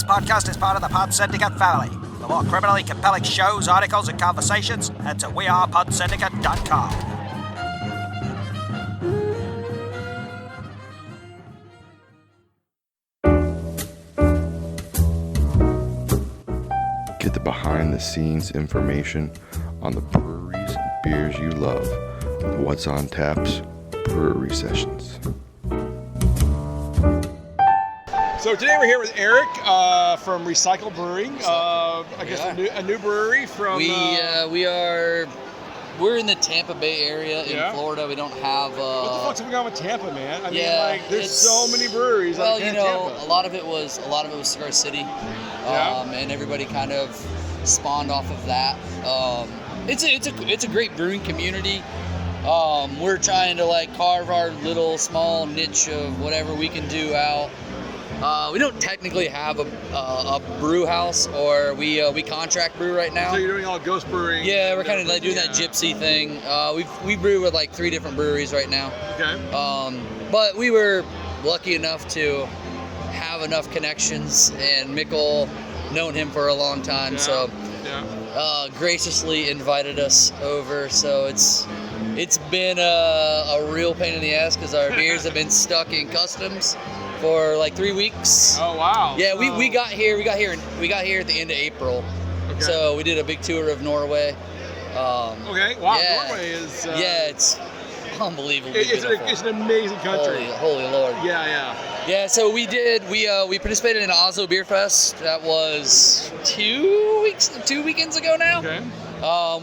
This podcast is part of the Pod Syndicate family. For more criminally compelling shows, articles, and conversations, head to wearepodsyndicate.com. Get the behind-the-scenes information on the breweries and beers you love with What's on Tap's Brewery Sessions. So today we're here with Eric from Recycle Brewing. I guess a new brewery from. We're in the Tampa Bay area in Florida. We don't have. What the fuck's going on with Tampa, man? I mean, there's so many breweries. Well, Tampa. a lot of it was Cigar City, and everybody kind of spawned off of that. It's a great brewing community. We're trying to carve our little small niche of whatever we can do out. We don't technically have a brew house, or we contract brew right now. So you're doing all ghost brewing? Yeah, we're kind of doing that gypsy thing. We brew with 3 different breweries right now. Okay. But we were lucky enough to have enough connections, and Mikkel, known him for a long time, graciously invited us over. So it's been a real pain in the ass because our beers have been stuck in customs for 3 weeks. Oh wow! Yeah, we got here at the end of April. Okay. So we did a big tour of Norway. Okay. Wow. Yeah. Norway is. It's unbelievably beautiful. It's an amazing country. Holy Lord. Yeah. Yeah. So we participated in Oslo Beer Fest. That was 2 weekends ago now. Okay.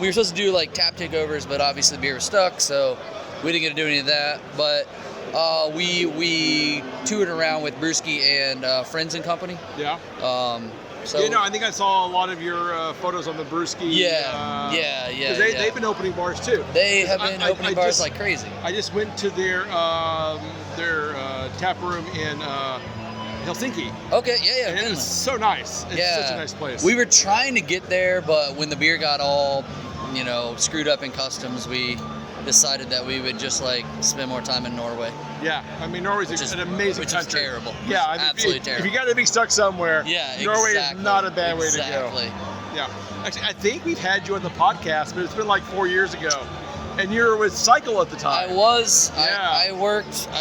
We were supposed to do tap takeovers, but obviously the beer was stuck, so we didn't get to do any of that. But we toured around with Brewski and Friends and Company. Yeah. I think I saw a lot of your photos on the Brewski. Yeah. Because they've been opening bars too. They have been opening bars like crazy. I just went to their tap room in Helsinki. Okay, yeah. And it was so nice. It's such a nice place. We were trying to get there, but when the beer got all, screwed up in customs, we decided that we would just spend more time in Norway. Yeah, I mean Norway's an amazing country. Which is terrible. Yeah, Absolutely terrible. If you got to be stuck somewhere, Norway is not a bad way to go. Exactly. Yeah, actually, I think we've had you on the podcast, but it's been 4 years ago, and you were with Cycle at the time. I was. Yeah. I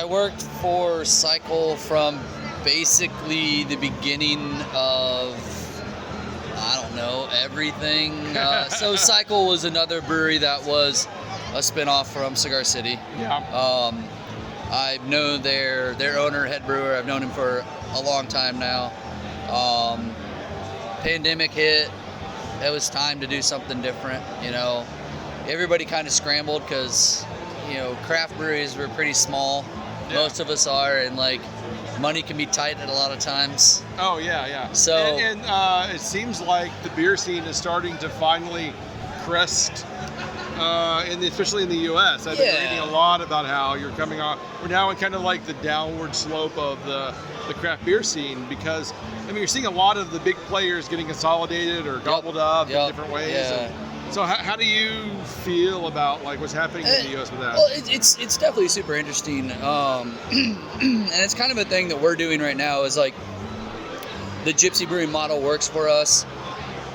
worked for Cycle from basically the beginning of, everything. So Cycle was another brewery that was a spinoff from Cigar City. Yeah. I've known their owner, head brewer. I've known him for a long time now. Pandemic hit. It was time to do something different. Everybody kind of scrambled because, craft breweries were pretty small. Yeah. Most of us are, and money can be tight at a lot of times. Oh yeah. So and it seems like the beer scene is starting to finally crest. Especially in the U.S. I've been reading a lot about how you're coming on. We're now in kind of the downward slope of the craft beer scene because, you're seeing a lot of the big players getting consolidated or gobbled up in different ways. Yeah. So how do you feel about what's happening in the U.S. with that? Well, it's definitely super interesting, and it's kind of a thing that we're doing right now is the gypsy brewing model works for us.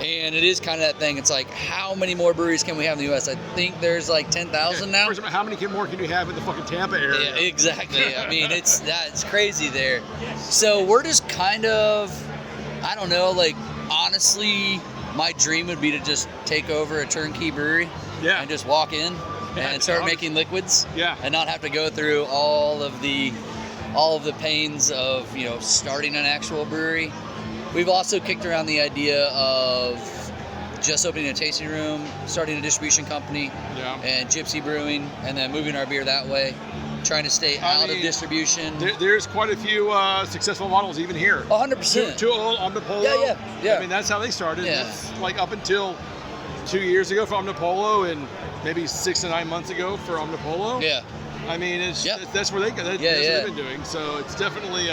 And it is kind of that thing. It's how many more breweries can we have in the U.S.? I think there's 10,000 now. How many more can you have in the fucking Tampa area? Yeah, exactly. It's crazy there. So we're just kind of, honestly, my dream would be to just take over a turnkey brewery and just walk in and start making liquids and not have to go through all of the pains of, starting an actual brewery. We've also kicked around the idea of just opening a tasting room, starting a distribution company, and gypsy brewing, and then moving our beer that way, trying to stay out of distribution. There's quite a few successful models even here. 100%. Two Omnipolo. Yeah. That's how they started. Yeah. It's up until 2 years ago for Omnipolo and maybe 6 to 9 months ago for Omnipolo. Yeah. That's where they've been doing. So it's definitely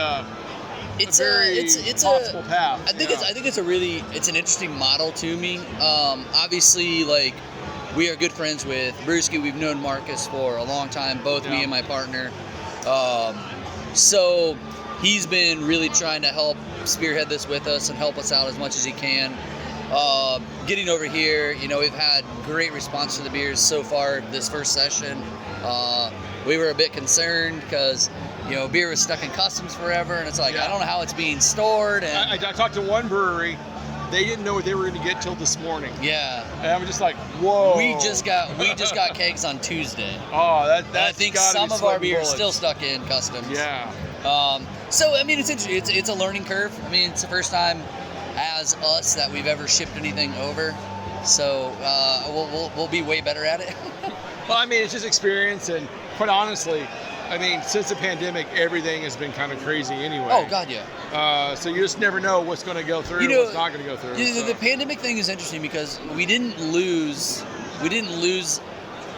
it's a possible path. I think it's an interesting model to me. Obviously, we are good friends with Brewski. We've known Marcus for a long time, both me and my partner. So he's been really trying to help spearhead this with us and help us out as much as he can. Getting over here, we've had great response to the beers so far this first session. We were a bit concerned because, beer was stuck in customs forever, and it's like, I don't know how it's being stored. And I talked to one brewery. They didn't know what they were going to get till this morning. Yeah. And I was just like, whoa. We just got kegs on Tuesday. Oh, that's I think some of our beer is still stuck in customs. Yeah. So I mean, it's interesting. It's a learning curve. I mean, it's the first time as us that we've ever shipped anything over. So we'll be way better at it. Well, I mean, it's just experience, and quite honestly, I mean, since the pandemic, everything has been kind of crazy anyway. Oh God, yeah. So you just never know what's going to go through, what's not going to go through. The pandemic thing is interesting because we didn't lose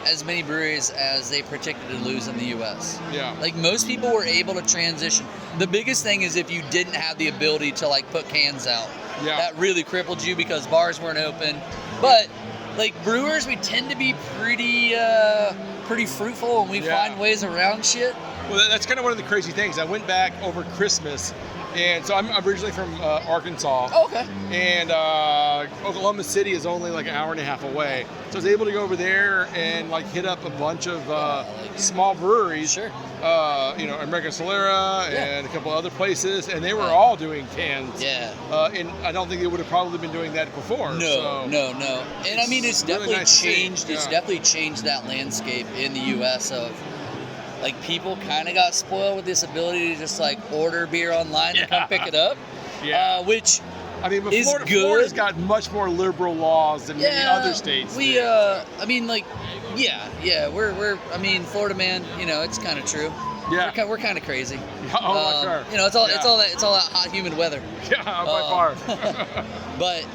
as many breweries as they predicted to lose in the U.S. Yeah. Like most people were able to transition. The biggest thing is if you didn't have the ability to like put cans out. Yeah. That really crippled you because bars weren't open. But like brewers, we tend to be pretty fruitful, and we find ways around shit. Well, that's kind of one of the crazy things. I went back over Christmas, and so I'm originally from Arkansas. Oh, okay. And Oklahoma City is only like an hour and a half away. So I was able to go over there and like hit up a bunch of small breweries. Sure. American Solera and a couple other places, and they were all doing cans. Yeah. And I don't think they would have probably been doing that before. No. And I mean, it's really definitely nice changed. It's definitely changed that landscape in the U.S. of like people kind of got spoiled with this ability to just like order beer online and come pick it up. Yeah. which I mean, but is Florida's good. got much more liberal laws than many other states. I mean, like, we're I mean, Florida man, it's kind of true. Yeah. We're kind of crazy. Oh, sure. It's all that hot humid weather. Yeah, by far. But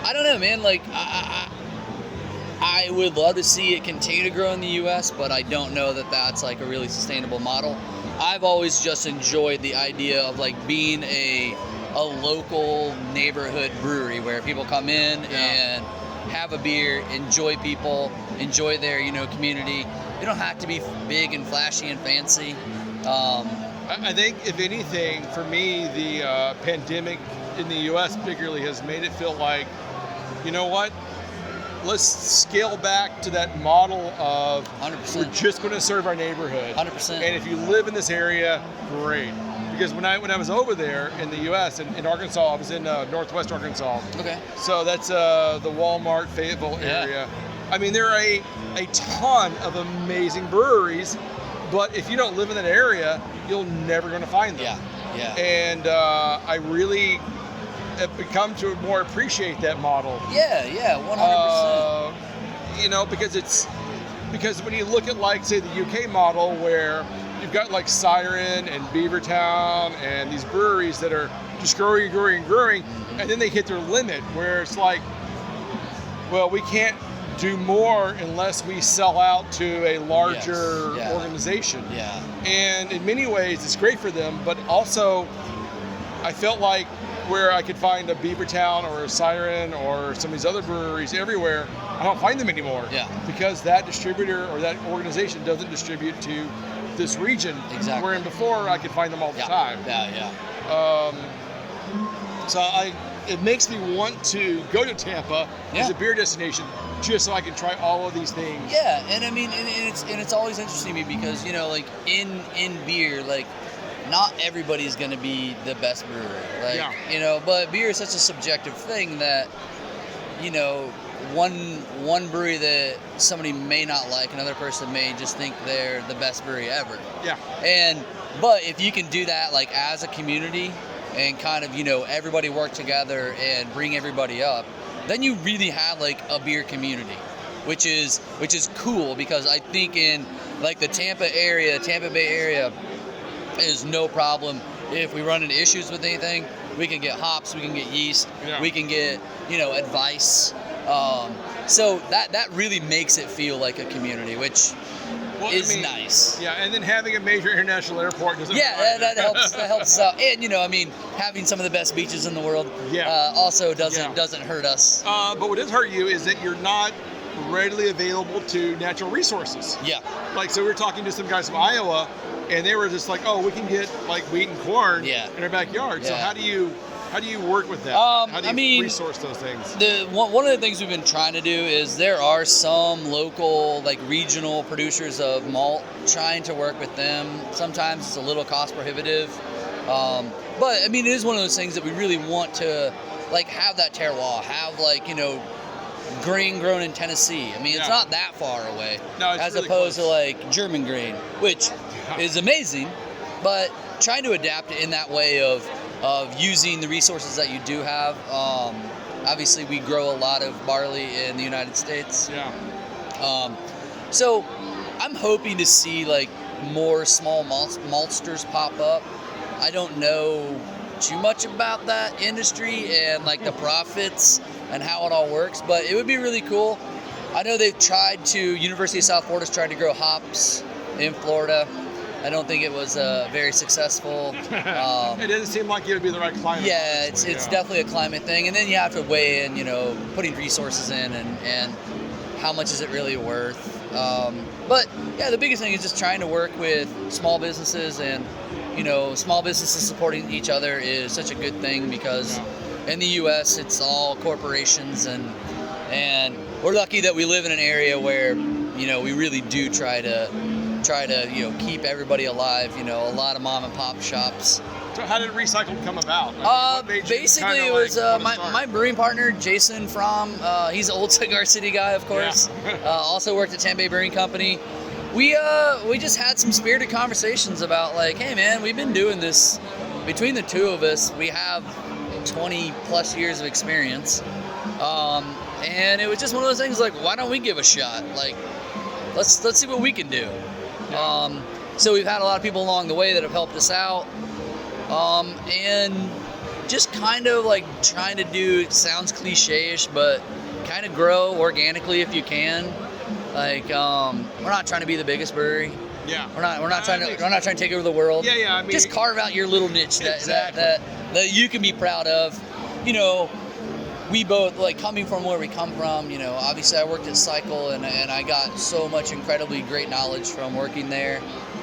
I don't know, man. Like, I would love to see it continue to grow in the U.S., but I don't know that that's like a really sustainable model. I've always just enjoyed the idea of like being a local neighborhood brewery where people come in and have a beer, enjoy people, enjoy their community. They don't have to be big and flashy and fancy. I think if anything, for me, the pandemic in the U.S. particularly has made it feel like, you know what? Let's scale back to that model of 100%. We're just going to serve our neighborhood. 100%. And if you live in this area, great. Because when I was over there in the U.S. in Arkansas, I was in northwest Arkansas. Okay. So that's the Walmart Fayetteville area. I mean, there are a ton of amazing breweries, but if you don't live in that area, you're never going to find them. Yeah. And I really have become to more appreciate that model. Yeah, 100%. Because when you look at like say the UK model where you've got like Siren and Beavertown and these breweries that are just growing, and then they hit their limit where it's like, well, we can't do more unless we sell out to a larger organization. Yeah. And in many ways, it's great for them, but also I felt like where I could find a Beavertown or a Siren or some of these other breweries everywhere, I don't find them anymore. Yeah. Because that distributor or that organization doesn't distribute to this region. Exactly. Wherein before I could find them all the time. Yeah. So it makes me want to go to Tampa as a beer destination just so I can try all of these things. Yeah, and I mean, and it's always interesting to me because like in beer, like not everybody's going to be the best brewer. Like, but beer is such a subjective thing that one brewery that somebody may not like, another person may just think they're the best brewery ever. Yeah. But if you can do that like as a community and kind of everybody work together and bring everybody up, then you really have like a beer community, which is cool because I think in like the Tampa Bay area is no problem. If we run into issues with anything, we can get hops, we can get yeast, we can get advice. So that really makes it feel like a community, which is nice. Yeah, and then having a major international airport doesn't. Yeah, that helps. That helps us out. And having some of the best beaches in the world also doesn't hurt us. But what does hurt you is that you're not readily available to natural resources. Yeah. Like, so we were talking to some guys from Iowa, and they were just like, oh, we can get like wheat and corn Yeah. in our backyard. So Yeah. how do you work with that? How do you resource those things? One of the things we've been trying to do is there are some local, like regional producers of malt, trying to work with them. Sometimes it's a little cost prohibitive. But I mean, it is one of those things that we really want to like have that terroir, have like, you know, grain grown in Tennessee. I mean, it's not that far away, as really opposed to like German grain, which is amazing, but trying to adapt it in that way of using the resources that you do have. Obviously, we grow a lot of barley in the United States. Yeah. So I'm hoping to see like more small maltsters pop up. I don't know too much about that industry and like the profits and how it all works, but it would be really cool. I know they've tried to, University of South Florida's tried to grow hops in Florida. I don't think it was very successful. It doesn't seem like it would be the right climate. Yeah, it's definitely a climate thing, and then you have to weigh in, you know, putting resources in and how much is it really worth. But yeah, the biggest thing is just trying to work with small businesses, and you know, small businesses supporting each other is such a good thing, because in the U.S. it's all corporations, and we're lucky that we live in an area where, you know, we really do try to you know, keep everybody alive. You know, a lot of mom and pop shops. So how did Recycled come about? Basically, it was my brewing partner, Jason Fromm. He's an old Cigar City guy, of course. Yeah. Also worked at Tempe Brewing Company. We just had some spirited conversations about like, hey man, we've been doing this, between the two of us, we have 20 plus years of experience. And it was just one of those things like, why don't we give a shot? Like, let's see what we can do. So we've had a lot of people along the way that have helped us out. And just kind of like trying to do, it sounds cliche-ish, but kind of grow organically if you can. Like, we're not trying to be the biggest brewery. Yeah. We're not trying to take over the world. Yeah. I mean, just carve out your little niche that you can be proud of. You know, we both, like, coming from where we come from, you know, obviously I worked at Cycle, and I got so much incredibly great knowledge from working there.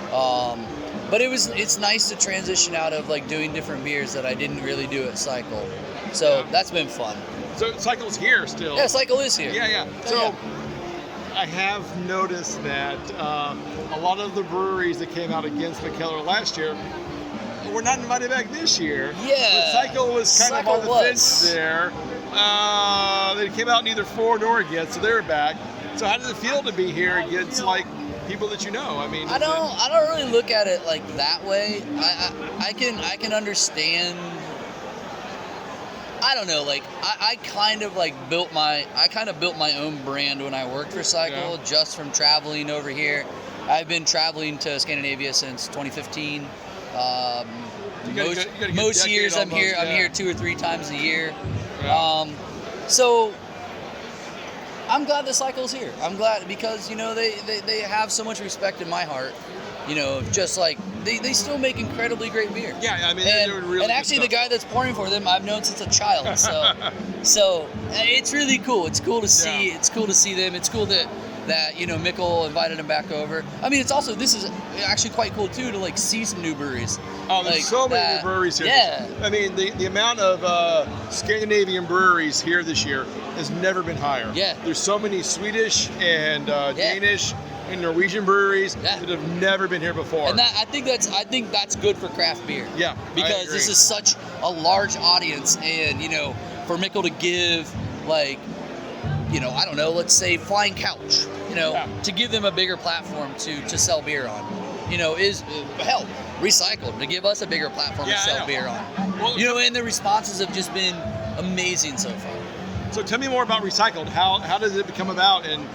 But it's nice to transition out of like doing different beers that I didn't really do at Cycle. So that's been fun. So Cycle's here still. Yeah, Cycle is here. Yeah. So I have noticed that a lot of the breweries that came out against Mikkeller last year were not invited back this year. Yeah. But Cycle was kind of on the fence there. They came out neither for nor against, so they're back. So how does it feel to be here against like people that you know? I mean, I don't really look at it like that way. I can understand. I don't know, like I kind of built my own brand when I worked for Cycle, just from traveling over here. I've been traveling to Scandinavia since 2015. Most years I'm here. I'm here 2 or 3 times a year. So I'm glad the Cycle's here. I'm glad because, you know, they have so much respect in my heart. You know, just like they still make incredibly great beer. Yeah, I mean, they're doing really and actually the guy that's pouring for them I've known since a child. So it's really cool. It's cool to see. It's cool to see them. It's cool that you know, Mikkel invited him back over. I mean, this is actually quite cool too, to like see some new breweries. Oh, there's so many new breweries here. Yeah. I mean, the amount of Scandinavian breweries here this year has never been higher. Yeah. There's so many Swedish and Danish and Norwegian breweries that have never been here before. And I think that's good for craft beer. Yeah. Because this is such a large audience, and you know, for Mikkel to give like, you know, I don't know, let's say Flying Couch, you know, to give them a bigger platform to sell beer on, you know, is Recycled to give us a bigger platform to sell beer on. Well, you know, and the responses have just been amazing so far. So tell me more about Recycled. How does it come about, and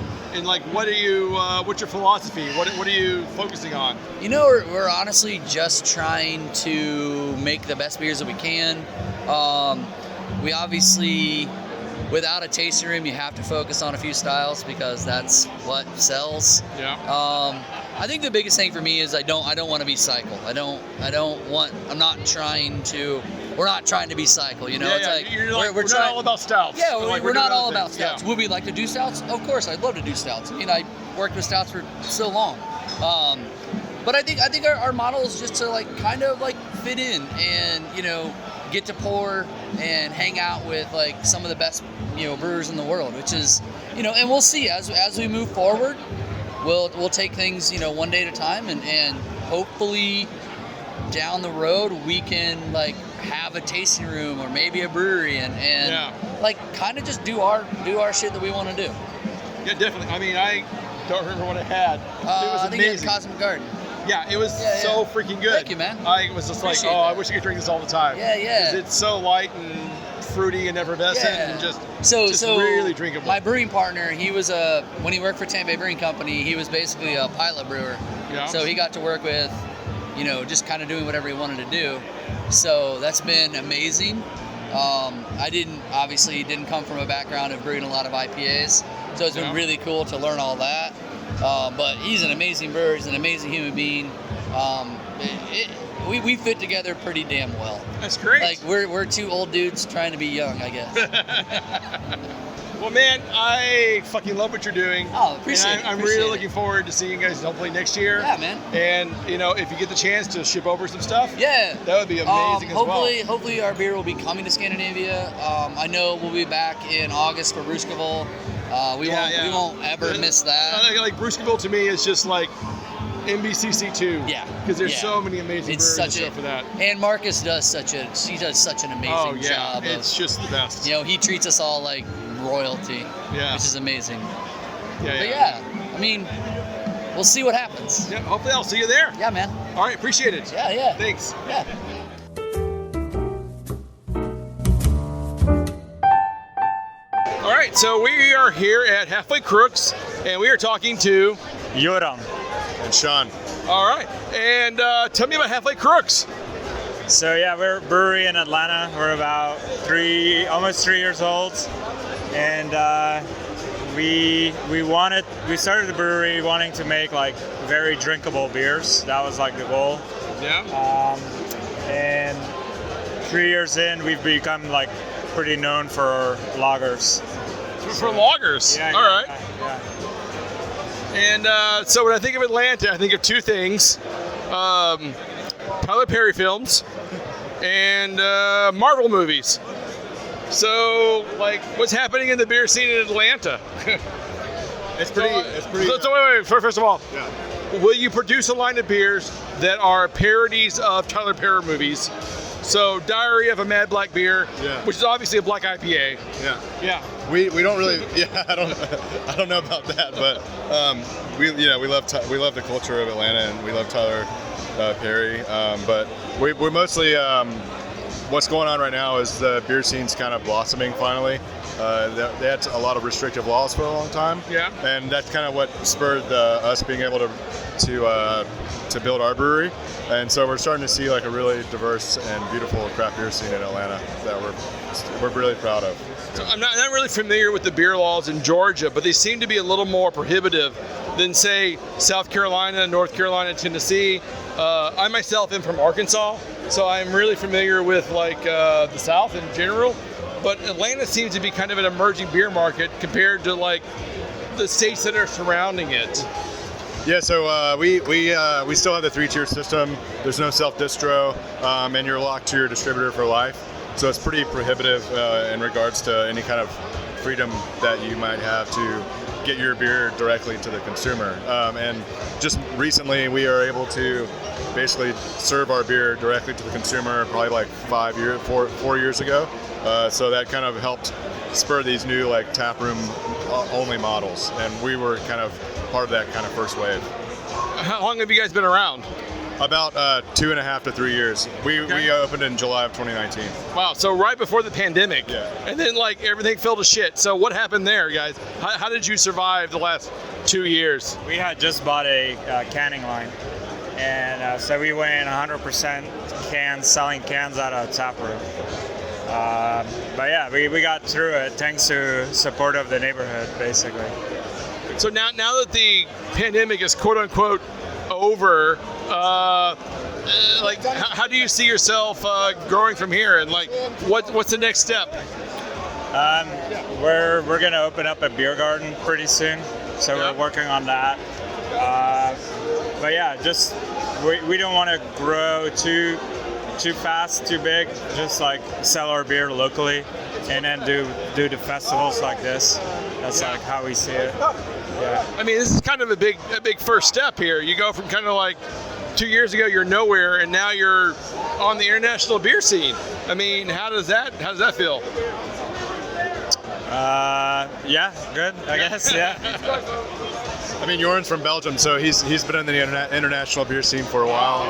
like, what are you? What's your philosophy? What are you focusing on? You know, we're honestly just trying to make the best beers that we can. We obviously, without a tasting room, you have to focus on a few styles because that's what sells. Yeah. I think the biggest thing for me is I don't want to be Cycle. We're not trying to be Cycle, you know. Yeah, it's like we're not all about stouts. Yeah, like we're not all about stouts. Yeah. Would we like to do stouts? Of course, I'd love to do stouts. I mean, I worked with stouts for so long. But I think our model is just to like kind of like fit in and, you know, get to pour and hang out with like some of the best, you know, brewers in the world, which is, you know, and we'll see as we move forward, we'll take things, you know, one day at a time, and hopefully down the road we can like have a tasting room or maybe a brewery and like kind of just do our shit that we want to do. Yeah, definitely. I mean, I don't remember what I had. It was I think amazing. it's Cosmic Garden. Yeah, it was so freaking good. Thank you, man. I was just Appreciate like, that. I wish I could drink this all the time. Yeah. Because it's so light and fruity and effervescent and just really drinkable. My brewing partner, he was when he worked for Tampa Bay Brewing Company, he was basically a pilot brewer. Yeah. So he got to work with, you know, just kind of doing whatever he wanted to do. So that's been amazing. I didn't come from a background of brewing a lot of IPAs, so it's been really cool to learn all that. But he's an amazing brewer. He's an amazing human being. We fit together pretty damn well. That's great. Like we're two old dudes trying to be young, I guess. Well, man, I fucking love what you're doing. Oh, appreciate it. I'm really looking forward to seeing you guys hopefully next year. Yeah, man. And, you know, if you get the chance to ship over some stuff, yeah, that would be amazing as well. Hopefully our beer will be coming to Scandinavia. I know we'll be back in August for Brewskeville. We won't ever miss that. Like Brewskeville to me is just like Nbcc 2. Yeah. Because there's so many amazing brewers for that. And Marcus does such an amazing job. It's just the best. You know, he treats us all like royalty, which is amazing. Yeah. I mean, we'll see what happens. Yeah, hopefully I'll see you there. Yeah, man. All right, appreciate it. Yeah. Thanks. Yeah. All right, so we are here at Halfway Crooks, and we are talking to Joran and Sean. All right, and tell me about Halfway Crooks. So yeah, we're a brewery in Atlanta. We're about almost 3 years old, and we started the brewery wanting to make like very drinkable beers. That was like the goal. Yeah. And 3 years in, we've become like pretty known for lagers. For lagers. Yeah. All right. Yeah. And so when I think of Atlanta, I think of two things. Tyler Perry films and Marvel movies. So, like, what's happening in the beer scene in Atlanta? It's pretty. So wait. First of all, will you produce a line of beers that are parodies of Tyler Perry movies? So, Diary of a Mad Black Beer, which is obviously a black IPA. Yeah. We don't really. Yeah, I don't know about that, but we love the culture of Atlanta and we love Tyler Perry. But we're mostly what's going on right now is the beer scene's kind of blossoming finally. They had a lot of restrictive laws for a long time. Yeah. And that's kind of what spurred us being able to build our brewery. And so we're starting to see like a really diverse and beautiful craft beer scene in Atlanta that we're really proud of. So I'm not really familiar with the beer laws in Georgia, but they seem to be a little more prohibitive than, say, South Carolina, North Carolina, Tennessee. I myself am from Arkansas, so I'm really familiar with like the South in general. But Atlanta seems to be kind of an emerging beer market compared to like the states that are surrounding it. Yeah, so we still have the 3-tier system. There's no self-distro, and you're locked to your distributor for life. So it's pretty prohibitive in regards to any kind of freedom that you might have to get your beer directly to the consumer. And just recently, we are able to basically serve our beer directly to the consumer, probably like 4 years ago. So that kind of helped spur these new like taproom only models, and we were kind of part of that kind of first wave. How long have you guys been around? About 2.5 to 3 years. We opened in July of 2019. Wow, so right before the pandemic. Yeah. And then like everything fell to shit. So what happened there, guys? How did you survive the last 2 years? We had just bought a canning line, and so we went 100% cans, selling cans out of tap room. But yeah, we got through it thanks to support of the neighborhood, basically. So now that the pandemic is quote unquote over, like how do you see yourself growing from here, and like what's the next step? We're gonna open up a beer garden pretty soon, so we're working on that. but yeah, just we don't want to grow too fast, too big. Just like sell our beer locally, and then do the festivals like this. That's like how we see it. Yeah. I mean, this is kind of a big first step here. You go from kind of like 2 years ago you're nowhere, and now you're on the international beer scene. I mean, how does that feel? Yeah, good, I guess. Yeah. I mean, Joran's from Belgium, so he's been in the international beer scene for a while.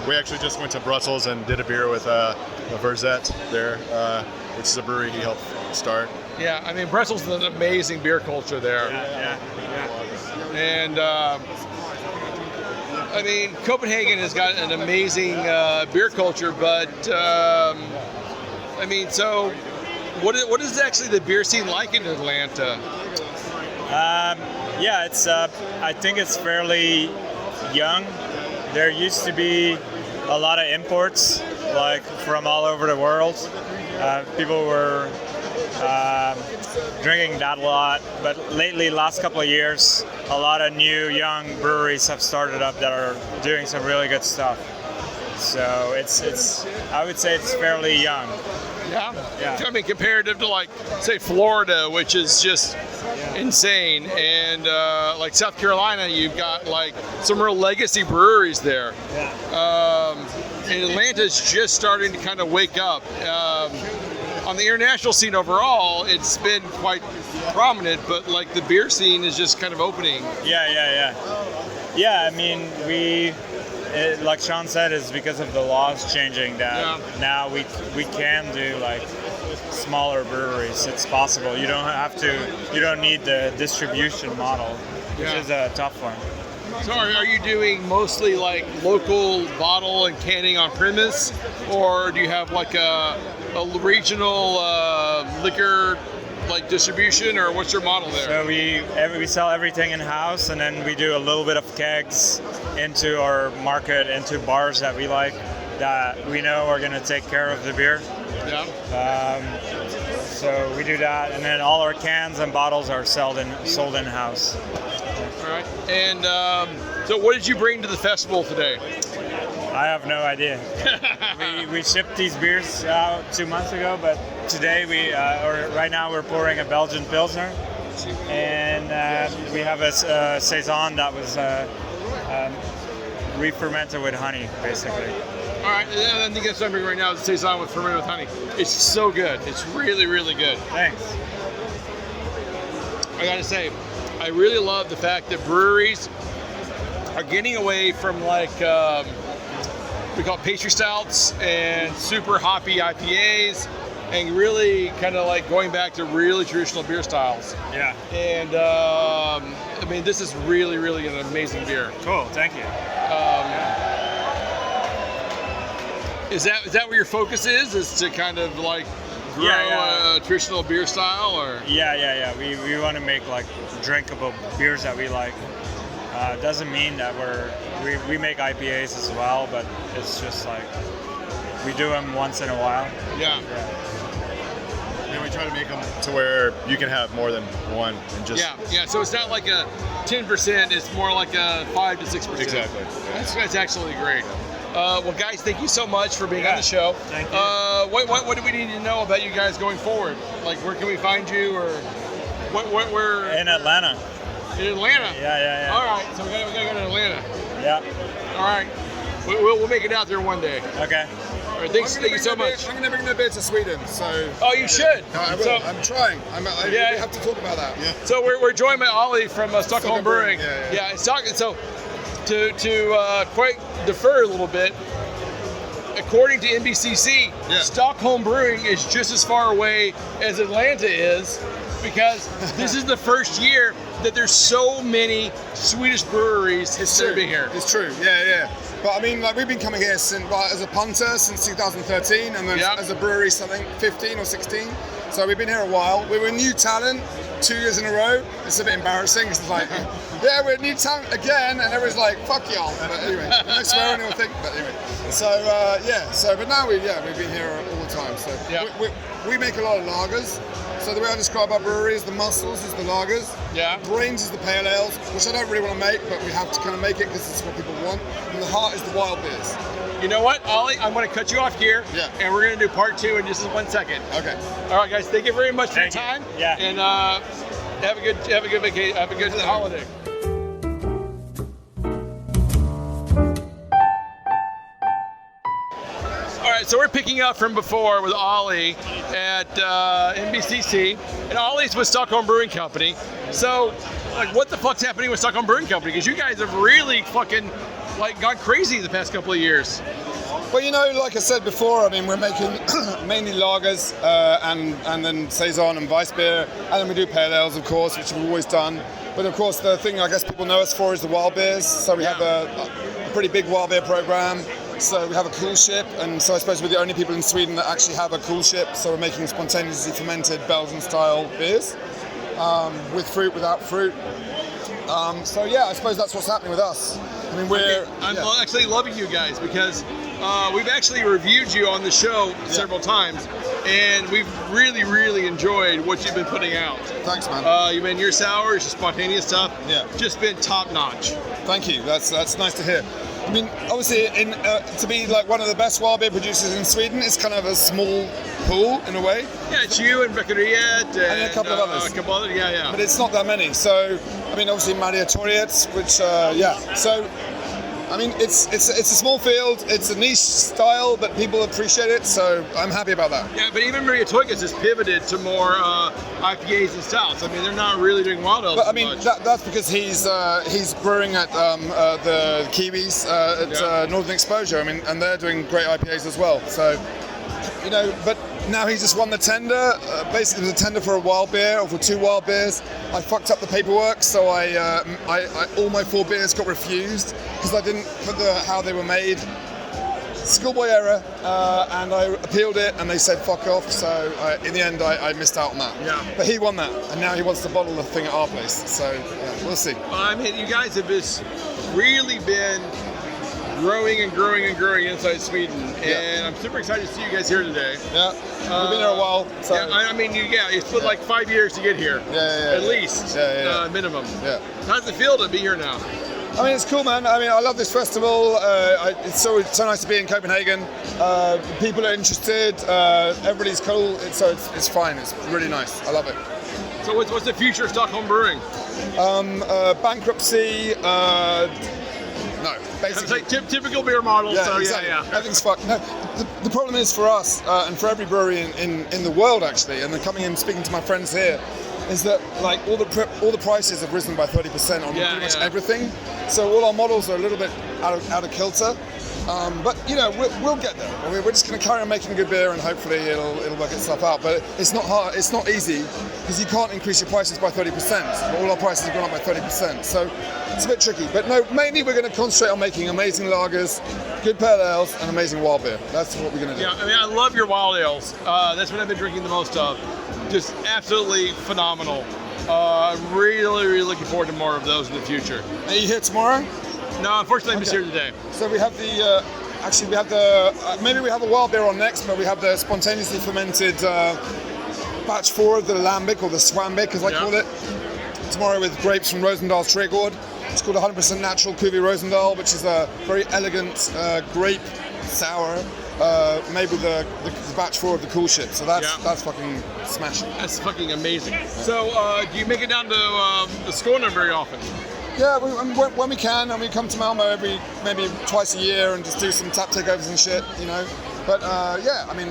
We actually just went to Brussels and did a beer with Verzet there, which is a brewery he helped start. Yeah, I mean, Brussels is an amazing beer culture there. Yeah. And I mean, Copenhagen has got an amazing beer culture, but I mean, so what is actually the beer scene like in Atlanta? Yeah, it's. I think it's fairly young. There used to be a lot of imports, like from all over the world. People were drinking that a lot, but lately, last couple of years, a lot of new young breweries have started up that are doing some really good stuff. So it's. I would say it's fairly young. Yeah. I mean, comparative to like, say, Florida, which is just insane, and like South Carolina, you've got like some real legacy breweries there. And Atlanta's just starting to kind of wake up. On the international scene overall, it's been quite prominent, but like the beer scene is just kind of opening. Yeah, I mean, like Sean said, it's because of the laws changing that now we can do like smaller breweries. It's possible. You don't need the distribution model, which is a tough one. So are you doing mostly like local bottle and canning on premise, or do you have like a regional liquor like distribution, or what's your model there? So we sell everything in house, and then we do a little bit of kegs into our market, into bars that we like, that we know are going to take care of the beer. So we do that, and then all our cans and bottles are sold in house. All right. And so what did you bring to the festival today? I have no idea. we shipped these beers out 2 months ago, but today right now we're pouring a Belgian Pilsner, and we have a saison that was re-fermented with honey, basically. All right, and I think that's something right now is a saison with fermented with honey. It's so good. It's really, really good. Thanks. I gotta say, I really love the fact that breweries are getting away from like we call it pastry stouts and super hoppy IPAs, and really kind of like going back to really traditional beer styles. Yeah. And I mean, this is really, really an amazing beer. Cool. Thank you. Is that where your focus is? Is to kind of like grow a traditional beer style, or? Yeah. We want to make like drinkable beers that we like. Doesn't mean that we make IPAs as well, but it's just like we do them once in a while. Yeah. And we try to make them to where you can have more than one and just. Yeah. So it's not like a 10%; it's more like a 5 to 6%. Exactly. That's actually great. Well, guys, thank you so much for being on the show. Thank you. What do we need to know about you guys going forward? Like, where can we find you, or where? In Atlanta. In Atlanta? Yeah. All right, so we gotta go to Atlanta. Yeah. All right, we'll make it out there one day. Okay. All right, thank you so much. I'm going to bring the beer to Sweden, so... Oh, you should. No, I will. So, I'm trying. We have to talk about that. Yeah. So we're joined by Olly from Stockholm Brewing. Yeah. So to quite defer a little bit, according to Nbcc, Stockholm Brewing is just as far away as Atlanta is, because this is the first year that there's so many Swedish breweries serving here. It's true, yeah. But I mean, like, we've been coming here since, as a punter since 2013, and then as a brewery, something 15 or 16. So we've been here a while. We were new talent 2 years in a row. It's a bit embarrassing. It's like, we're new talent again, and everyone's like, fuck y'all. But anyway, no swearing or anything. But anyway, but now we've been here all the time. So we make a lot of lagers. So the way I describe our brewery is the muscles is the lagers, brains is the pale ales, which I don't really want to make, but we have to kind of make it because it's what people want, and the heart is the wild beers. You know what, Ollie? I'm going to cut you off here, and we're going to do part 2 in just 1 second. Okay. All right, guys. Thank you very much for your time. Yeah. And have a good vacation. Have a good holiday. All right, so we're picking up from before with Ollie at Nbcc, and Ollie's with Stockholm Brewing Company. So, like, what the fuck's happening with Stockholm Brewing Company? Because you guys have really fucking gone crazy the past couple of years. Well, you know, like I said before, I mean, we're making mainly lagers and then saison and Weiss beer, and then we do pale ales, of course, which we've always done. But of course, the thing I guess people know us for is the wild beers. So we have a pretty big wild beer program. So we have a cool ship, and so I suppose we're the only people in Sweden that actually have a cool ship. So we're making spontaneously fermented Belgian-style beers with fruit, without fruit. So yeah, I suppose that's what's happening with us. I mean, I'm actually loving you guys because we've actually reviewed you on the show several times, and we've really, really enjoyed what you've been putting out. Thanks, man. You've been your sours, your spontaneous stuff. Just been top notch. Thank you. That's nice to hear. I mean, obviously, to be like one of the best wild beer producers in Sweden, it's kind of a small pool in a way. Yeah, it's you and Mikkeller and a couple of others. Yeah. But it's not that many. So, I mean, obviously Maria Torjets, which, So, I mean, it's a small field. It's a niche style, but people appreciate it. So I'm happy about that. Yeah, but even Maria Torjets has pivoted to more IPAs and stouts. I mean, they're not really doing wild ales. But I mean, that's because he's brewing at the Kiwis at Northern Exposure. I mean, and they're doing great IPAs as well. So, you know, but now he just won the tender. Basically, it was a tender for a wild beer or for 2 wild beers. I fucked up the paperwork, so I all my 4 beers got refused because I didn't put how they were made. Schoolboy error, and I appealed it, and they said fuck off. So in the end, I missed out on that. Yeah. But he won that, and now he wants to bottle the thing at our place. So we'll see. Well, I mean, you guys have just really been growing inside Sweden, and I'm super excited to see you guys here today. Yeah, we've been here a while. So. Yeah, I mean, it's been like 5 years to get here. At least. Minimum. Yeah. How does it feel to be here now? I mean, it's cool, man. I mean, I love this festival. It's so nice to be in Copenhagen. People are interested. Everybody's cool. It's fine. It's really nice. I love it. So what's the future of Stockholm Brewing? Bankruptcy. No, basically. It's like typical beer model. Yeah, so exactly. Everything's fucked. No, the problem is for us and for every brewery in the world actually, and then coming in and speaking to my friends here, is that like all the prices have risen by 30% on pretty much everything. So all our models are a little bit out of kilter. But you know, we'll get there. I mean, we're just going to carry on making good beer, and hopefully it'll work itself out. But it's not hard. It's not easy because you can't increase your prices by 30%. But all our prices have gone up by 30%. So it's a bit tricky. But no, mainly we're going to concentrate on making amazing lagers, good pale ales, and amazing wild beer. That's what we're going to do. Yeah, I mean, I love your wild ales. That's what I've been drinking the most of. Just absolutely phenomenal. Really, really looking forward to more of those in the future. Are you here tomorrow? No, unfortunately, I'm just here today. So we have maybe we have a wild beer on next, but we have the spontaneously fermented batch 4 of the lambic, or the swambic as I call it, tomorrow with grapes from Rosendal's Trädgård. It's called 100% natural Cuvée Rosendal, which is a very elegant grape sour made with the batch 4 of the cool ship. So that's fucking smashing. That's fucking amazing. Yeah. So do you make it down to the Skåne very often? Yeah, when we can, and we come to Malmo maybe twice a year and just do some tap takeovers and shit, you know. But I mean,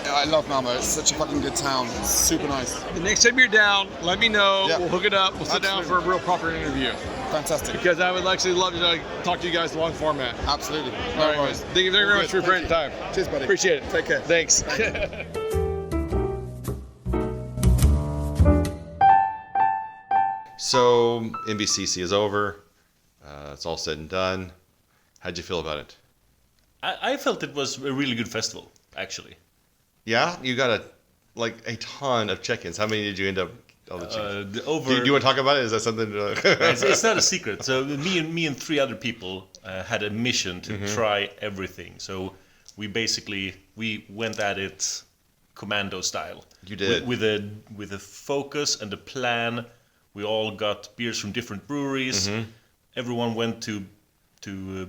I love Malmo. It's such a fucking good town. It's super nice. The next time you're down, let me know. Yeah. We'll hook it up. We'll sit down for a real proper interview. Fantastic. Because I would actually love to talk to you guys long format. Absolutely. All right, guys. Thank you very much for your great time. Cheers, buddy. Appreciate it. Take care. Thanks. So Nbcc is over. It's all said and done. How'd you feel about it? I felt it was a really good festival, actually. Yeah, you got a ton of check-ins. How many did you end up? All the check-ins? Do you want to talk about it? Is that something? It's not a secret. So me and 3 other people had a mission to try everything. So we went at it commando style. You did. With a focus and a plan. We all got beers from different breweries. Mm-hmm. Everyone went to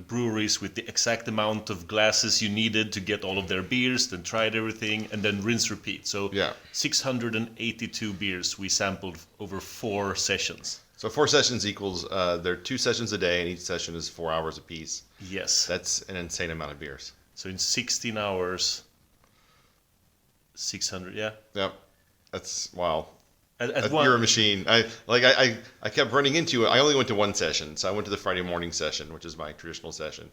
breweries with the exact amount of glasses you needed to get all of their beers, then tried everything, and then rinse repeat. So 682 beers we sampled over 4 sessions. So 4 sessions equals, there are 2 sessions a day, and each session is 4 hours apiece. Yes. That's an insane amount of beers. So in 16 hours, 600, yeah. Yep. That's, wow. One, you're a machine. I kept running into it. I only went to 1 session, so I went to the Friday morning session, which is my traditional session,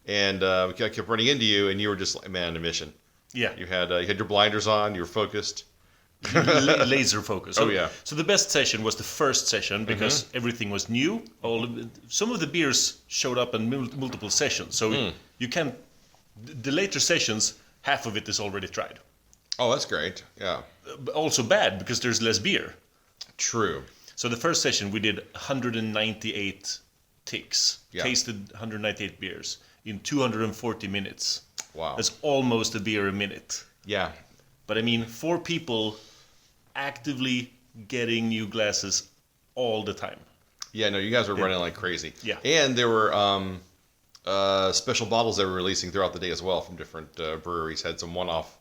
and I kept running into you, and you were just like, man, on a mission. Yeah. You had your blinders on. You were focused. Laser focus. So, yeah. So the best session was the first session because everything was new. Some of the beers showed up in multiple sessions, so you can. The later sessions, half of it is already tried. Oh, that's great. Yeah. Also bad because there's less beer. True. So the first session we did 198 ticks, tasted 198 beers in 240 minutes. Wow. That's almost a beer a minute. Yeah. But I mean, 4 people actively getting new glasses all the time. Yeah, no, you guys were running like crazy. Yeah. And there were special bottles they were releasing throughout the day as well from different breweries. Had some one-off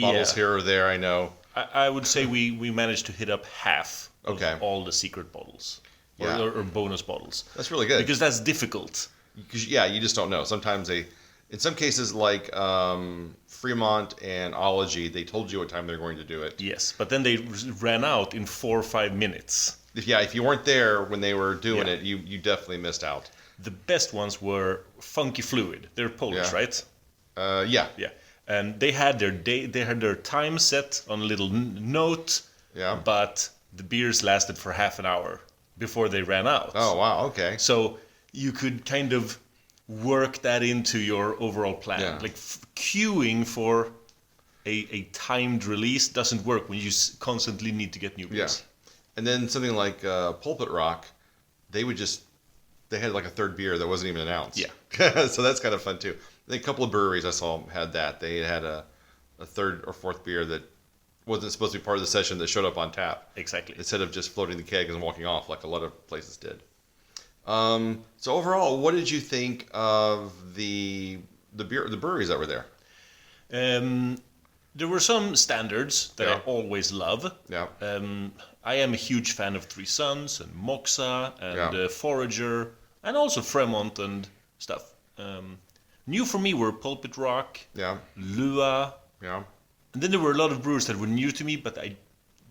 bottles here or there, I know. I would say we managed to hit up half of all the secret bottles or bonus bottles. That's really good. Because that's difficult. Because, you just don't know. Sometimes in some cases like Fremont and Ology, they told you what time they're going to do it. Yes, but then they ran out in 4 or 5 minutes. If you weren't there when they were doing it, you definitely missed out. The best ones were Funky Fluid. They're Polish, right? Yeah. Yeah. And they had their time set on a little note. Yeah. But the beers lasted for half an hour before they ran out. Oh, wow, okay. So you could kind of work that into your overall plan. Yeah. Like queuing for a timed release doesn't work when you constantly need to get new beers. Yeah. And then something like Pulpit Rock, they had like a third beer that wasn't even announced. Yeah. So that's kind of fun too. I think a couple of breweries I saw had that. They had a third or fourth beer that wasn't supposed to be part of the session that showed up on tap. Exactly. Instead of just floating the keg and walking off like a lot of places did. So overall, what did you think of the breweries that were there? There were some standards that I always love. Yeah. I am a huge fan of Three Sons and Moxa and Forager and also Fremont and stuff. New for me were Pulpit Rock, Lua. Yeah. And then there were a lot of brewers that were new to me, but they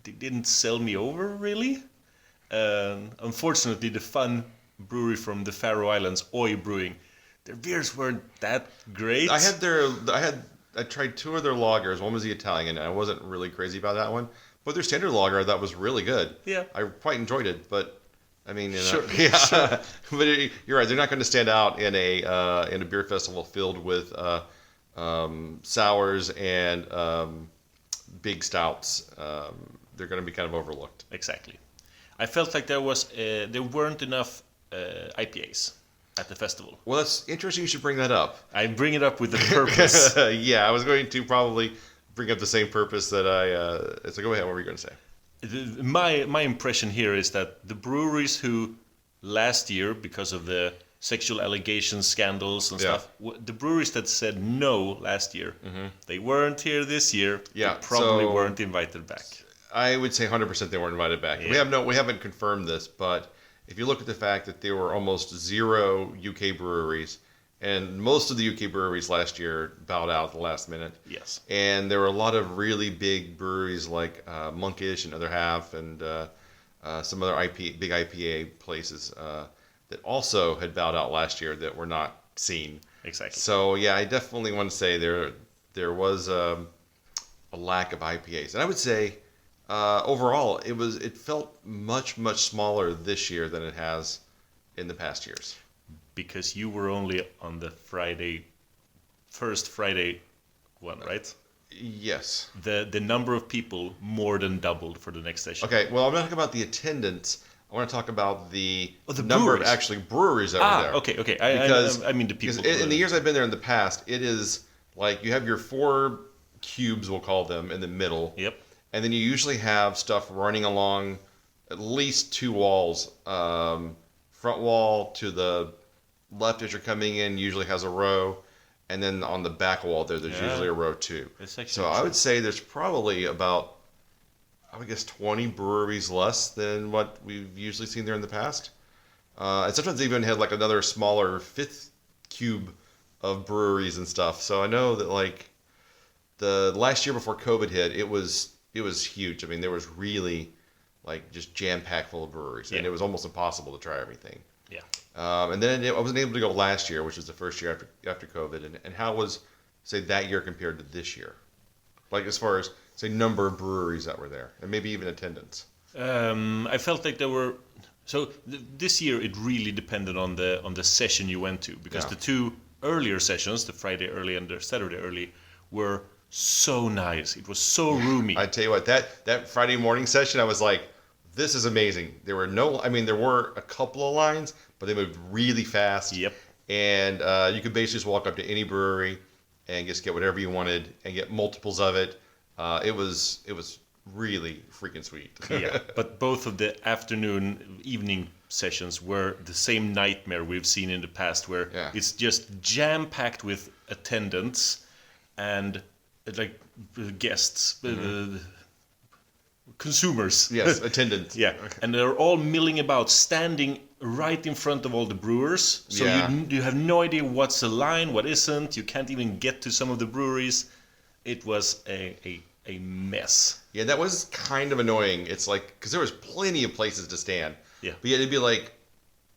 didn't sell me over really. Unfortunately, the fun brewery from the Faroe Islands, Oi Brewing, their beers weren't that great. I tried 2 of their lagers. One was the Italian, and I wasn't really crazy about that one. But their standard lager I thought was really good. Yeah. I quite enjoyed it, but I mean, Sure. But you're right. They're not going to stand out in a beer festival filled with sours and big stouts. They're going to be kind of overlooked. Exactly. I felt like there weren't enough IPAs at the festival. Well, that's interesting. You should bring that up. I bring it up with a purpose. Yeah, I was going to probably bring up the same purpose that so go ahead. What were you going to say? My impression here is that the breweries who last year, because of the sexual allegations, scandals and stuff, the breweries that said no last year, they weren't here this year. Yeah, they probably weren't invited back. I would say 100% they weren't invited back. Yeah. We haven't confirmed this, but if you look at the fact that there were almost 0 UK breweries, and most of the UK breweries last year bowed out at the last minute. Yes. And there were a lot of really big breweries like Monkish and Other Half and some other big IPA places that also had bowed out last year that were not seen. Exactly. So yeah, I definitely want to say there was a lack of IPAs, and I would say overall it felt much smaller this year than it has in the past years. Because you were only on the first Friday one, right? Yes. The number of people more than doubled for the next session. Okay, well, I'm not talking about the attendance. I want to talk about the breweries. number of actually breweries that were there. Okay. I mean the people. In the years I've been there in the past, it is like you have your 4 cubes, we'll call them, in the middle. Yep. And then you usually have stuff running along at least 2 walls. Front wall to the left as you're coming in usually has a row. And then on the back wall there's usually a row too. So I would say there's probably about, I would guess, 20 breweries less than what we've usually seen there in the past. And sometimes they even had like another smaller 5th cube of breweries and stuff. So I know that like the last year before COVID hit, it was huge. I mean, there was really like just jam-packed full of breweries, and it was almost impossible to try everything. Yeah. And then I wasn't able to go last year, which was the first year after COVID. And how was, say, that year compared to this year? Like as far as, say, number of breweries that were there, and maybe even attendance. I felt like there were. So this year it really depended on the session you went to, because the 2 earlier sessions, the Friday early and the Saturday early, were so nice. It was so roomy. I tell you what, that Friday morning session, I was like, this is amazing. There were a couple of lines, but they moved really fast. Yep. And you could basically just walk up to any brewery and just get whatever you wanted and get multiples of it. It was really freaking sweet. Yeah, but both of the evening sessions were the same nightmare we've seen in the past, where it's just jam-packed with attendants and like guests, consumers. Yes, attendants. Yeah, and they're all milling about, standing right in front of all the brewers. So you have no idea what's a line, what isn't. You can't even get to some of the breweries. It was a mess. Yeah, that was kind of annoying. It's like, because there was plenty of places to stand. Yeah. But yet it'd be like,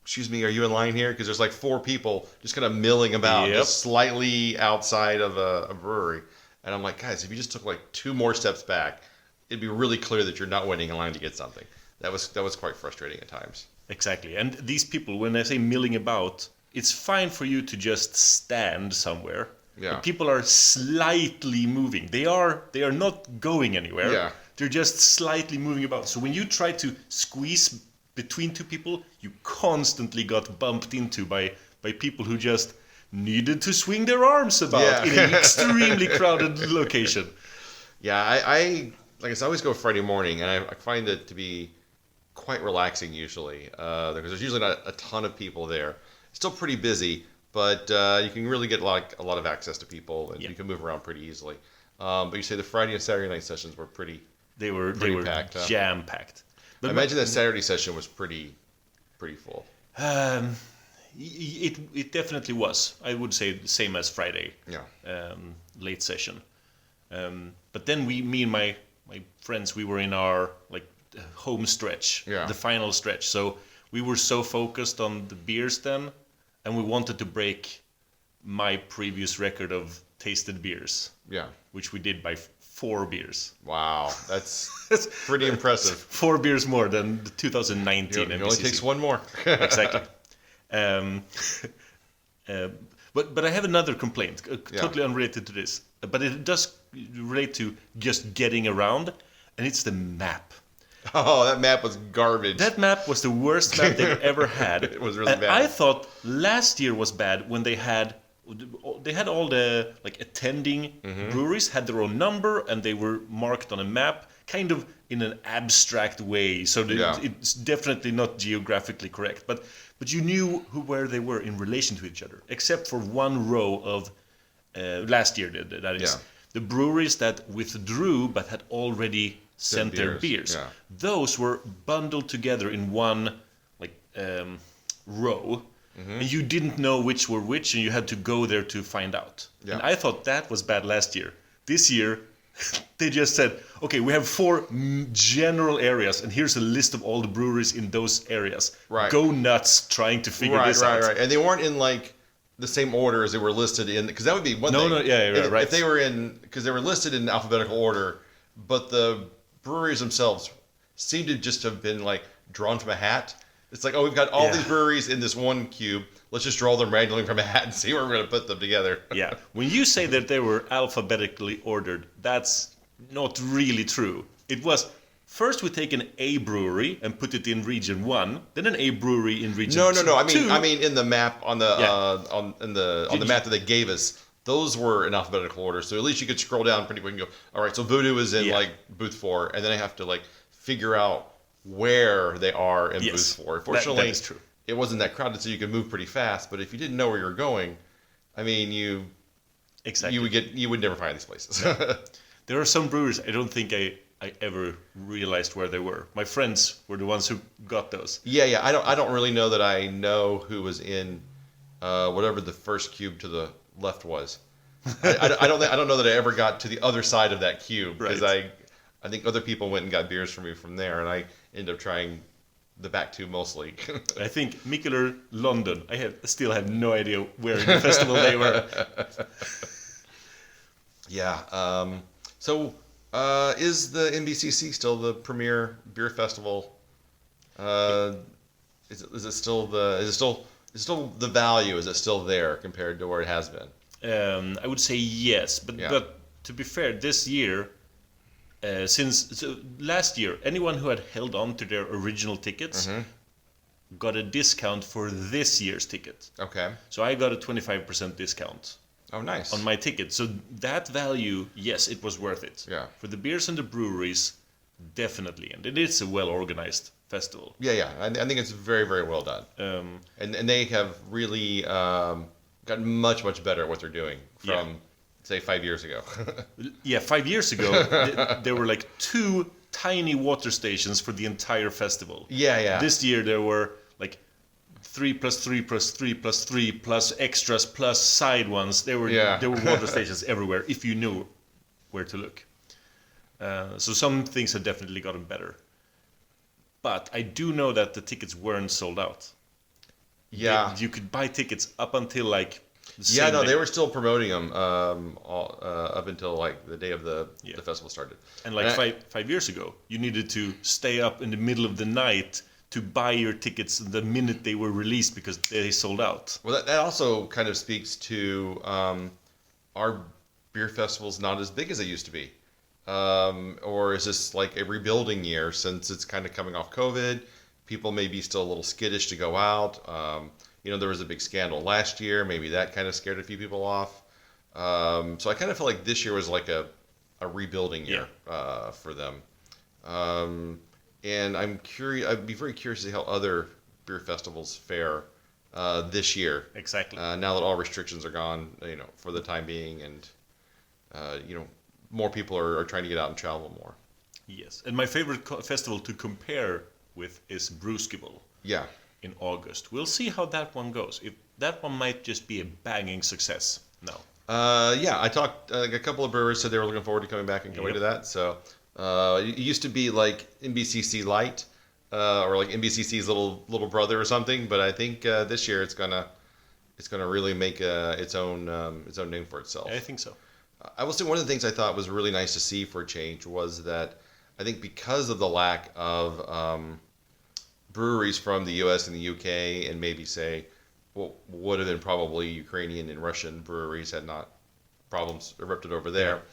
excuse me, are you in line here? Because there's like 4 people just kind of milling about, just slightly outside of a brewery. And I'm like, guys, if you just took like 2 more steps back, it'd be really clear that you're not waiting in line to get something. That was quite frustrating at times. Exactly. And these people, when I say milling about, it's fine for you to just stand somewhere. Yeah. But people are slightly moving. They are not going anywhere. Yeah. They're just slightly moving about. So when you try to squeeze between 2 people, you constantly got bumped into by people who just needed to swing their arms about in an extremely crowded location. Yeah, I like I said, I always go Friday morning, and I find it to be quite relaxing usually, because there's usually not a ton of people there. It's still pretty busy, but you can really get a lot of access to people, and you can move around pretty easily. But you say the Friday and Saturday night sessions were pretty packed, jam-packed. But I imagine that Saturday session was pretty full. It definitely was. I would say the same as Friday. Yeah. Late session. But then me and my friends, we were in our home stretch, the final stretch. So we were so focused on the beers then, and we wanted to break my previous record of tasted beers. Yeah. Which we did by 4 beers. Wow, that's pretty impressive. 4 beers more than the 2019 Nbcc. It only takes 1 more. Exactly. But I have another complaint, totally unrelated to this. But it does relate to just getting around, and it's the map. Oh, that map was garbage. That map was the worst map they've ever had. It was really bad. I thought last year was bad when they had all the attending breweries had their own number, and they were marked on a map, kind of in an abstract way. So it's definitely not geographically correct, but you knew where they were in relation to each other, except for one row of last year. That is the breweries that withdrew but had already sent their beers. Yeah. Those were bundled together in one row. And you didn't know which were which, and you had to go there to find out. Yeah. And I thought that was bad last year. This year, they just said, okay, we have 4 general areas, and here's a list of all the breweries in those areas. Right. Go nuts trying to figure this out. Right. And they weren't in the same order as they were listed in, because that would be one thing. Right. If they were because they were listed in alphabetical order, but the breweries themselves seem to just have been drawn from a hat. It's like, oh, we've got all these breweries in this one cube. Let's just draw them randomly from a hat and see where we're going to put them together. Yeah. When you say that they were alphabetically ordered, that's not really true. It was, first we take an A brewery and put it in region 1, then an A brewery in region 2. No. I mean in the map on the on the map that they gave us, those were in alphabetical order, so at least you could scroll down pretty quick and go, all right, so Voodoo is in like booth 4, and then I have to like figure out where they are in booth 4. Fortunately, that is true. It wasn't that crowded, so you could move pretty fast. But if you didn't know where you were going, I mean, you would never find these places. There are some breweries I don't think I ever realized where they were. My friends were the ones who got those. Yeah. I don't really know that I know who was in whatever the first cube to the left was. I don't know that I ever got to the other side of that cube because I think other people went and got beers for me from there, and I ended up trying the back two mostly. I think Mikkeller London. I still have no idea where in the festival they were. Yeah. So is the Nbcc still the premier beer festival? Is it still the value? Is it still there compared to where it has been? I would say yes, but to be fair, this year, last year, anyone who had held on to their original tickets got a discount for this year's ticket. Okay. So I got a 25% discount. Oh, nice. On my ticket. So that value, yes, it was worth it. Yeah. For the beers and the breweries, definitely. And it is a well-organized festival. Yeah. I think it's very, very well done. And they have really gotten much, much better at what they're doing from, say, 5 years ago. 5 years ago, there were like 2 tiny water stations for the entire festival. Yeah. This year, there were like 3 plus 3 plus 3 plus 3 plus extras plus side ones. There were water stations everywhere if you knew where to look. So some things have definitely gotten better. But I do know that the tickets weren't sold out. Yeah. You could buy tickets up until like they were still promoting them up until like the day of the festival started. And like five years ago, you needed to stay up in the middle of the night to buy your tickets the minute they were released because they sold out. Well, that also kind of speaks to our beer festivals not as big as they used to be. Or is this like a rebuilding year since it's kind of coming off COVID? People may be still a little skittish to go out. There was a big scandal last year. Maybe that kind of scared a few people off. So I kind of feel like this year was like a rebuilding year for them. And I'm curious. I'd be very curious to see how other beer festivals fare this year. Exactly. Now that all restrictions are gone, for the time being, and more people are trying to get out and travel more. Yes, and my favorite festival to compare with is Brewskival. Yeah. In August. We'll see how that one goes. If that one might just be a banging success. No. I talked. A couple of brewers said they were looking forward to coming back and going to that. So it used to be like Nbcc Light, or like Nbcc's little brother or something. But I think this year it's gonna really make its own name for itself. I think so. I will say one of the things I thought was really nice to see for a change was that I think because of the lack of breweries from the U.S. and the U.K. and maybe say what would have been probably Ukrainian and Russian breweries had not problems erupted over there,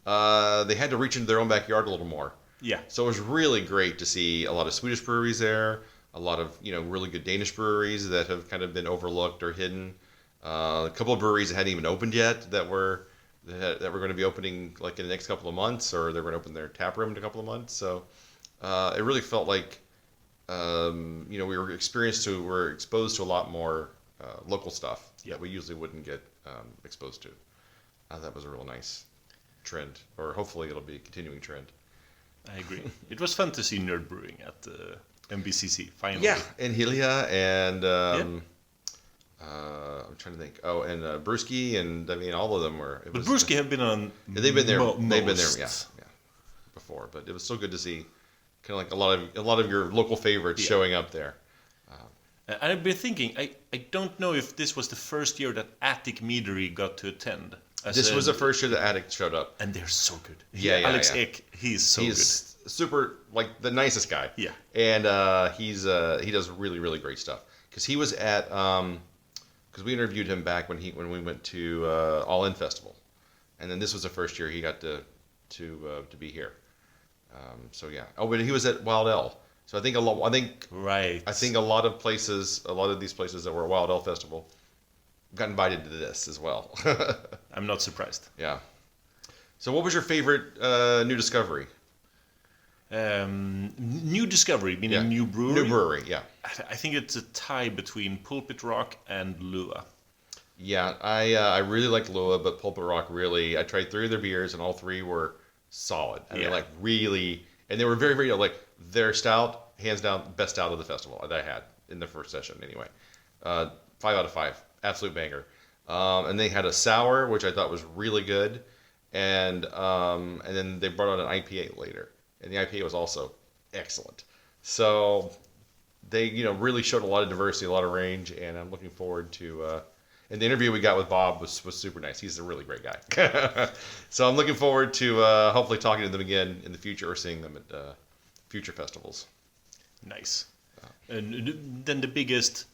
they had to reach into their own backyard a little more. Yeah. So it was really great to see a lot of Swedish breweries there, a lot of really good Danish breweries that have kind of been overlooked or hidden, a couple of breweries that hadn't even opened yet that were going to be opening like in the next couple of months, or they were going to open their tap room in a couple of months. So it really felt like we were exposed to a lot more local stuff that we usually wouldn't get exposed to. That was a real nice trend, or hopefully it'll be a continuing trend. I agree. It was fun to see nerd brewing at Nbcc finally. Yeah, and Helia and I'm trying to think. Oh, and Brewski, and I mean all of them were. But Brewski have been on. They've been there. They've been there. Yeah, before. But it was still good to see, kind of like a lot of your local favorites showing up there. I've been thinking. I don't know if this was the first year that Attic Meadery got to attend. This was the first year that Attic showed up, and they're so good. Alex Ek, he's good. Super, like the nicest guy. Yeah, and he does really, really great stuff. Because he was at because we interviewed him back when we went to All In Festival, and then this was the first year he got to be here. So yeah. Oh, but he was at Wild L. So I think a lot of these places that were at Wild L Festival got invited to this as well. I'm not surprised. Yeah. So what was your favorite new discovery? New discovery, meaning new brewery? New brewery, yeah. I think it's a tie between Pulpit Rock and Lua. Yeah, I really like Lua, but Pulpit Rock really, I tried 3 of their beers and all 3 were solid. I mean, like really, and they were very, very, like their stout, hands down, best stout of the festival that I had in the first session anyway. 5 out of 5, absolute banger. And they had a sour, which I thought was really good. And then they brought out an IPA later. And the IPA was also excellent. So they, really showed a lot of diversity, a lot of range, and I'm looking forward to. And the interview we got with Bob was super nice. He's a really great guy. So I'm looking forward to hopefully talking to them again in the future or seeing them at future festivals. Nice. And then the biggest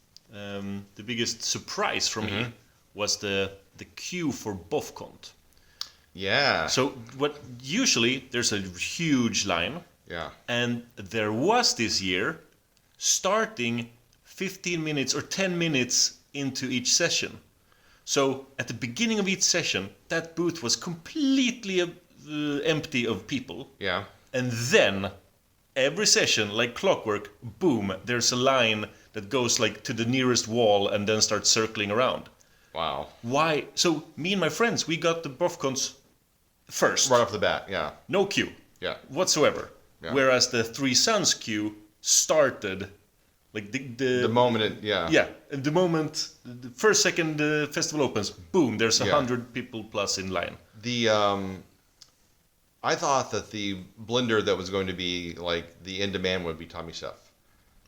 surprise for me was the queue for Bofkont. Yeah. So usually there's a huge line. Yeah. And there was this year, starting 15 minutes or 10 minutes into each session. So at the beginning of each session, that booth was completely empty of people. Yeah. And then every session, like clockwork, boom, there's a line that goes like to the nearest wall and then starts circling around. Wow. Why? So me and my friends, we got the Bofkonts first. Right off the bat, yeah. No queue. Yeah. Whatsoever. Yeah. Whereas the Three Sons queue started like the moment it, yeah. Yeah. The moment the first second the festival opens, boom, there's 100 people plus in line. I thought that the blender that was going to be like the in demand would be Tommy Chef.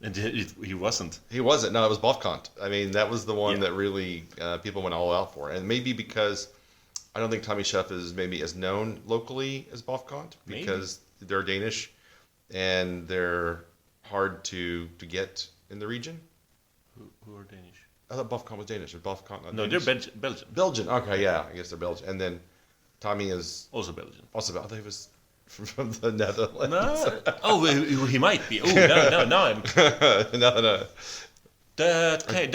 And he wasn't. He wasn't. No, it was Bofkont. I mean, that was the one that really people went all out for. And maybe because I don't think Tommy Chef is maybe as known locally as Bofkont because they're Danish and they're hard to get in the region. Who are Danish? I thought Bofkont was Danish. Or Bofkont not No, Danish? they're Belgian. Belgian. Okay, yeah. I guess they're Belgian. And then Tommy is also Belgian. I thought he was from the Netherlands. No. He might be. Oh, no, I'm... no. I think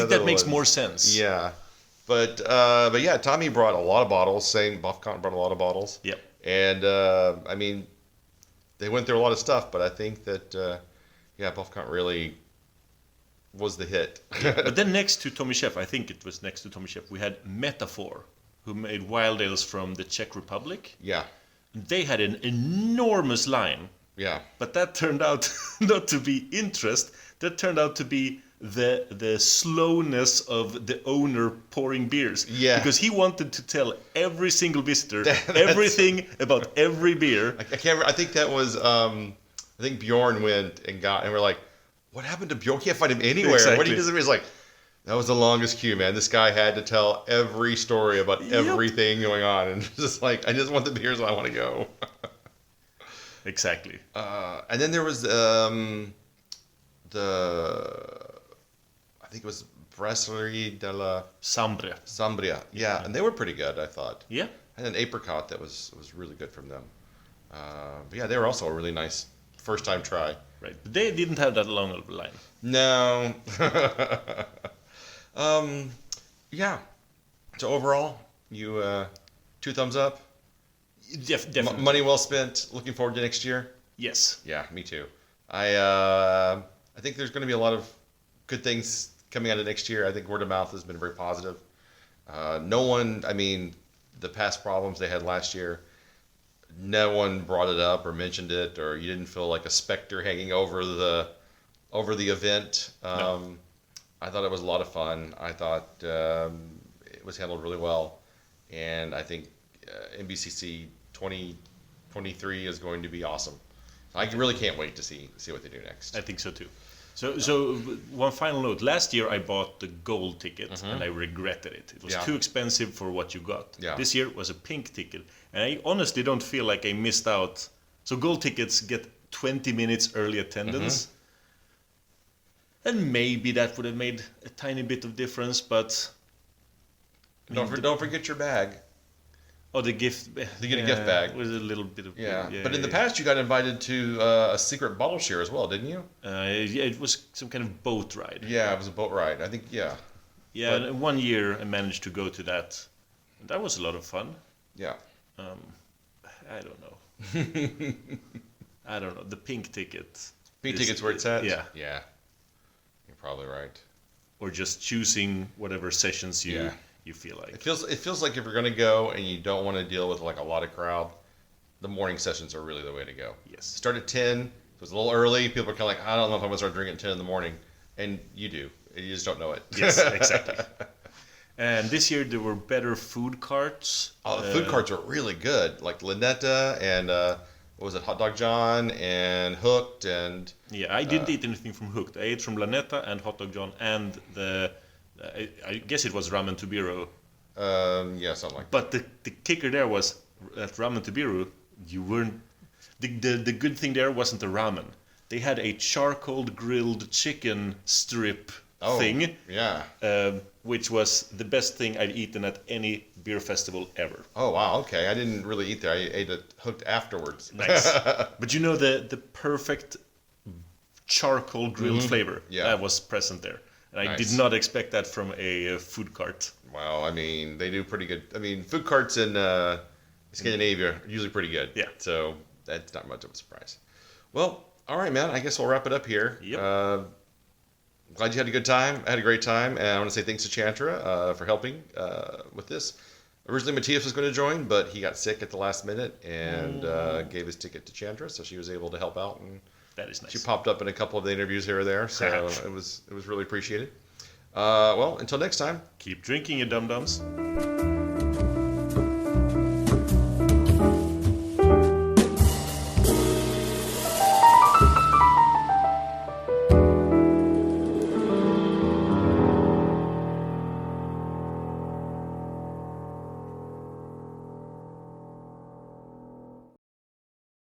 that makes more sense. Yeah. But yeah, Tommy brought a lot of bottles, saying Bofkont brought a lot of bottles. Yep. And, I mean, they went through a lot of stuff, but I think that, Bofkont really was the hit. But then next to Tommy Chef, I think it was next to Tommy Chef, we had Metaphor, who made wild ales from the Czech Republic. Yeah. They had an enormous line. Yeah. But that turned out not to be interest. That turned out to be the slowness of the owner pouring beers. Yeah. Because he wanted to tell every single visitor everything about every beer. I think that was, I think Bjorn went and we're like, what happened to Bjorn? Can't find him anywhere. Exactly. What he does, he's like, that was the longest queue, man. This guy had to tell every story about everything going on. And just like, I just want the beers and I want to go. Exactly. And then there was I think it was Brasserie de la Sambria. Yeah, and they were pretty good, I thought. Yeah. And an apricot that was really good from them. But yeah, they were also a really nice first time try. Right. But they didn't have that long of a line. No. Yeah. So overall, you 2 thumbs up. Definitely. Money well spent. Looking forward to next year. Yes. Yeah, me too. I think there's going to be a lot of good things coming out of next year. I think word of mouth has been very positive. The past problems they had last year, no one brought it up or mentioned it, or you didn't feel like a specter hanging over the event. No. I thought it was a lot of fun. I thought it was handled really well, and I think Nbcc 2023 is going to be awesome. I really can't wait to see what they do next. I think so too. So one final note. Last year I bought the gold ticket and I regretted it. It was too expensive for what you got. Yeah. This year was a pink ticket. And I honestly don't feel like I missed out. So gold tickets get 20 minutes early attendance. And maybe that would have made a tiny bit of difference, but... Don't forget your bag. Oh, the gift. You get a gift bag. Was a little bit of. Yeah. But in the past, you got invited to a secret bottle share as well, didn't you? Yeah, it was some kind of boat ride. Yeah, it was a boat ride. I think, yeah. Yeah, and one year I managed to go to that. That was a lot of fun. Yeah. I don't know. I don't know. The pink ticket. Pink ticket's where it's at? Yeah. Yeah. You're probably right. Or just choosing whatever sessions you feel like. It feels like if you're going to go and you don't want to deal with like a lot of crowd, the morning sessions are really the way to go. Yes. Start at 10. If it was a little early, people are kind of like, I don't know if I'm going to start drinking at 10 in the morning. And you do. You just don't know it. Yes, exactly. And this year there were better food carts. Oh, the food carts were really good. Like Lynetta and, what was it, Hot Dog John and Hooked and... Yeah, I didn't eat anything from Hooked. I ate from Lynetta and Hot Dog John and I guess it was Ramen Tubiru. Yeah, something like that. But the kicker there was, at Ramen Tubiru, you weren't... The good thing there wasn't the ramen. They had a charcoal grilled chicken strip thing. Yeah. Which was the best thing I've eaten at any beer festival ever. Oh, wow, okay. I didn't really eat there. I ate it Hooked afterwards. Nice. But you know the perfect charcoal grilled flavor that was present there. And I did not expect that from a food cart. Well, I mean, they do pretty good. I mean, food carts in Scandinavia are usually pretty good. Yeah. So that's not much of a surprise. Well, all right, man. I guess we'll wrap it up here. Yep. Glad you had a good time. I had a great time. And I want to say thanks to Chantra for helping with this. Originally, Matthias was going to join, but he got sick at the last minute and gave his ticket to Chantra, so she was able to help out. And that is nice. She popped up in a couple of the interviews here or there, so it was really appreciated. Well, until next time. Keep drinking, you dum-dums.